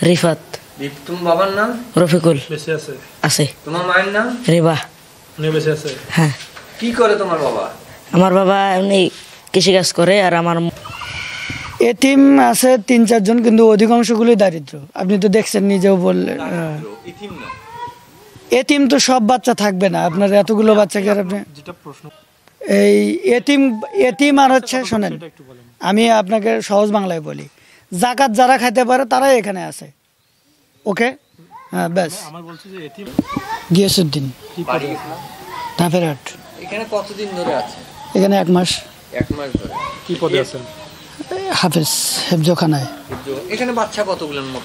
রিফাত। তোমার বাবার নাম? রফিকুল। বেঁচে আছে? আছে। তোমার মায়ের নাম? রেবা। উনি বেঁচে আছে? হ্যাঁ। কি করে তোমার বাবা? আমার বাবা এমনি কৃষিকাজ করে। আর আমার এতিম আছে ৩-৪ জন, কিন্তু অধিকাংশগুলি দারিদ্র। আপনি তো দেখছেন, নিজেও বললেন। এতিম তো সব বাচ্চা থাকবে না, আপনার এতগুলো বাচ্চাকে আপনি এই এতিম এতিম আর হচ্ছে, শোনেন আমি আপনাকে সহজ বাংলায় বলি, জাকাত যারা খাইতে পারে তারাই এখানে আছে। ওকে, হ্যাঁ ব্যাস। গিয়াসউদ্দিন, ধাপেরহাট। এখানে কতদিন ধরে আছে? এখানে 1 মাস। 1 মাস ধরে। কি পদে আছেন? হাফেজ, হেফজখানায়। এখানে বাচ্চা কতগুলো মোট?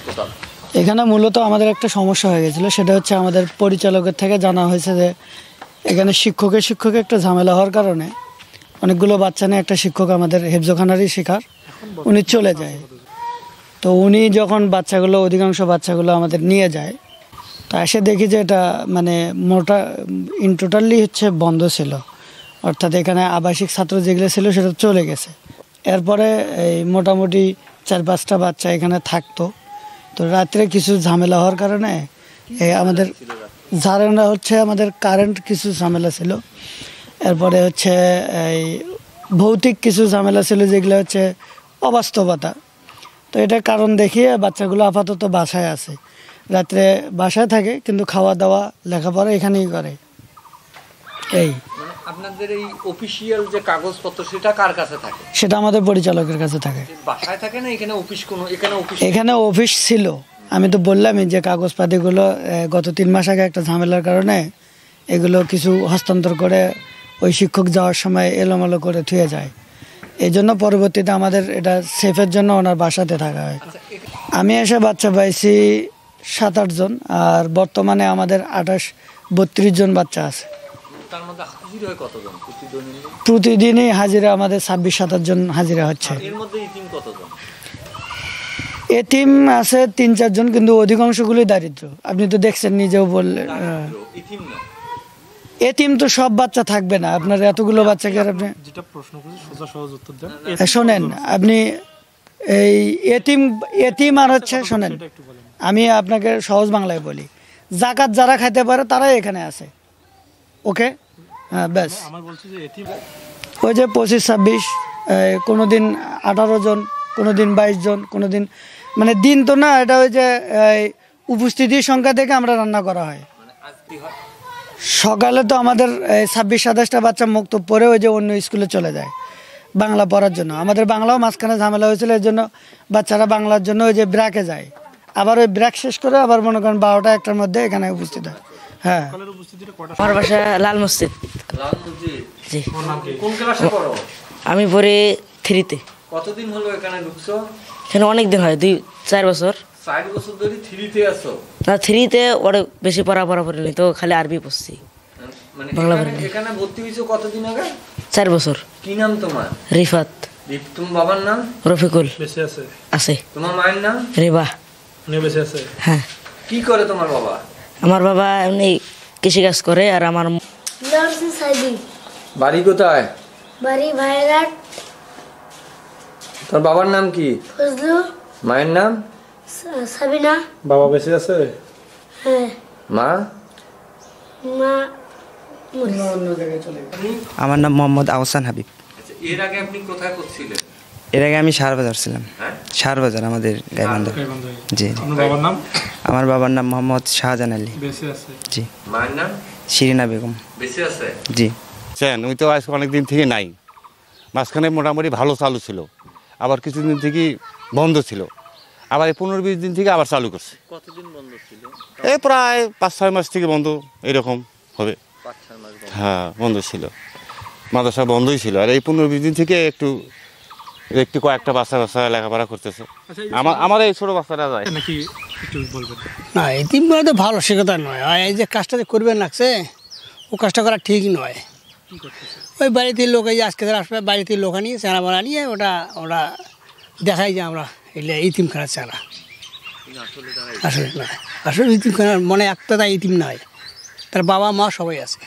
এখানে মূলত আমাদের একটা সমস্যা হয়ে গেছিলো, সেটা হচ্ছে আমাদের পরিচালকের থেকে জানা হয়েছে যে এখানে শিক্ষকের একটা ঝামেলা হওয়ার কারণে অনেকগুলো বাচ্চা নিয়ে একটা শিক্ষক আমাদের হেফজখানারই শিকার, উনি চলে যায়। তো উনি যখন অধিকাংশ বাচ্চাগুলো আমাদের নিয়ে যায়, তা এসে দেখি যে এটা মানে টোটালি হচ্ছে বন্ধ ছিল, অর্থাৎ এখানে আবাসিক ছাত্র যেগুলো ছিল সেটা চলে গেছে। এরপরে এই মোটামুটি 4-5টা বাচ্চা এখানে থাকতো। তো রাত্রে কিছু ঝামেলা হওয়ার কারণে আমাদের ঝামেলা হচ্ছে, আমাদের কারেন্ট কিছু ঝামেলা ছিল, এরপরে হচ্ছে এই ভৌতিক কিছু ঝামেলা ছিল যেগুলো হচ্ছে অবাস্তবতা। তো এটার কারণ দেখিয়ে বাচ্চাগুলো আপাতত বাসায় আছে, রাত্রে বাসায় থাকে, কিন্তু খাওয়া দাওয়া লেখাপড়া এখানেই করে। এই আপনাদের এই অফিসিয়াল যে কাগজপত্র সেটা কার কাছে থাকে? সেটা আমাদের পরিচালকের কাছে থাকে। বাসায় থাকে না এখানে অফিস? এখানে অফিস ছিল, আমি তো বললামই যে কাগজপাতিগুলো গত 3 মাস আগে একটা ঝামেলার কারণে এগুলো কিছু হস্তান্তর করে ওই শিক্ষক যাওয়ার সময় এলোমেলো করে থুয়ে যায়। এই জন্য পরবর্তীতে আমাদের এটা সেফের জন্য ওনার বাসাতে থাকা হয়। আমি এসে বাচ্চা পাইছি 7-8 জন, আর বর্তমানে আমাদের 28-32 জন বাচ্চা আছে। তার মধ্যে হাজির হয় কতজন প্রতিদিনই? হাজিরা আমাদের 26-27 জন হাজিরা হচ্ছে। এর মধ্যে এতিম কতজন? এতিম আছে 3-4 জন, কিন্তু অধিকাংশগুলি দারিদ্র। আপনি তো দেখছেন, নিজেও বললেন। এতিম তো সব বাচ্চা থাকবে না, আপনার এতগুলো বাচ্চাকে আপনি শোনেন, আপনি এই এতিম আর হচ্ছে, শোনেন আমি আপনাকে সহজ বাংলায় বলি, জাকাত যারা খাইতে পারে তারাই এখানে আছে। ওকে, হ্যাঁ ব্যাস। ওই যে 25-26, কোনোদিন 18 জন, কোনোদিন 22 জন, কোনোদিন মানে দিন তো না, এটা ওই যে উপস্থিতির সংখ্যা থেকে আমরা রান্না করা হয়। সকালে তো আমাদের 26-27টা বাচ্চা মুক্ত পড়ে ওই যে অন্য স্কুলে চলে যায় বাংলা পড়ার জন্য। আমাদের বাংলাও মাঝখানে ঝামেলা হয়েছিল, এর জন্য বাচ্চারা বাংলার জন্য ওই যে ব্র্যাকে যায়, আবার ওই ব্র্যাক শেষ করে আবার মনে করেন 12টা-1টার মধ্যে এখানে উপস্থিত হয়। হ্যাঁ, আমার বাসা লাল মসজিদ। জি। কোন ক্লাসে পড়ো? আমি পড়ি 3-তে। কতদিন হলো এখানে ঢুকছো? এখানে অনেক দিন হয়, 2-4 বছর। 4 বছর ধরে 3-তে আছো? না, 3-তে ওরে বেশি পড়া পড়িনি তো, খালি আরবি পড়ছি, বাংলা পড়িনি। এখানে ভর্তি হয়েছো কতদিন আগে? 4 বছর। কি নাম তোমার? রিফাত। তোমার বাবার নাম? রফিকুল। বেঁচে আছে? আছে। তোমার মায়ের নাম? রেবা। উনি বেঁচে আছে? হ্যাঁ। কি করে তোমার বাবা? আমার বাবা এমনি কৃষিকাজ করে। আর আমার বাড়ি কোথায়? বাড়ি ভাইরাট। তোর বাবার নাম কি? ফজলু। মায়ের নাম? সাবিনা। বাবা বেঁচে আছে? হ্যাঁ। মা? মা আমার নাম মোহাম্মদ আহসান হাবিব। এর আগে আপনি কোথায় করছিলেন? এর আগে আমি সারবাজার ছিলাম। সারবাজার আমাদের গাইবান্ধা। জি। বাবার নাম? আমার বাবার নাম মোহাম্মদ শাহজাহান আলী। বেঁচে আছে? জি। মায়ের নাম? শিরিনা বেগম। বেঁচে আছে? জি। উনি তো আজকে অনেক দিন থেকে নাই, মাঝখানে মোটামুটি ভালো চালু ছিল, আবার কিছুদিন থেকে বন্ধ ছিল, আবার এই 15-20 দিন থেকে আবার চালু করছে। কতদিন বন্ধ ছিল? এই প্রায় 5-6 মাস থেকে বন্ধ, এরকম হবে। 5-6 মাস বন্ধ? হ্যাঁ, বন্ধ ছিল, মাদ্রাসা বন্ধই ছিল। আর এই 15-20 দিন থেকে একটু কয়েকটা বাচ্চা লেখাপড়া করতেছে। আমার এই ছোট বাচ্চারা যায় নাকি একটু বলবেন? না, এতিম বলে তো ভালো, সে কথা নয়। আর এই যে কাজটা যে করবেন লাগছে, ও কাজটা করা ঠিক নয়। ওই বাড়িতে লোক, এই আজকে আসবে বাড়িতে লোক আনিয়ে চারা বানা নিয়ে ওরা দেখাই যে আমরা এলে ইতিমখানার চারা। আসলে না, আসলে ইতিমখানার মনে একটা ইতিম নয়, তার বাবা মা সবাই আছে।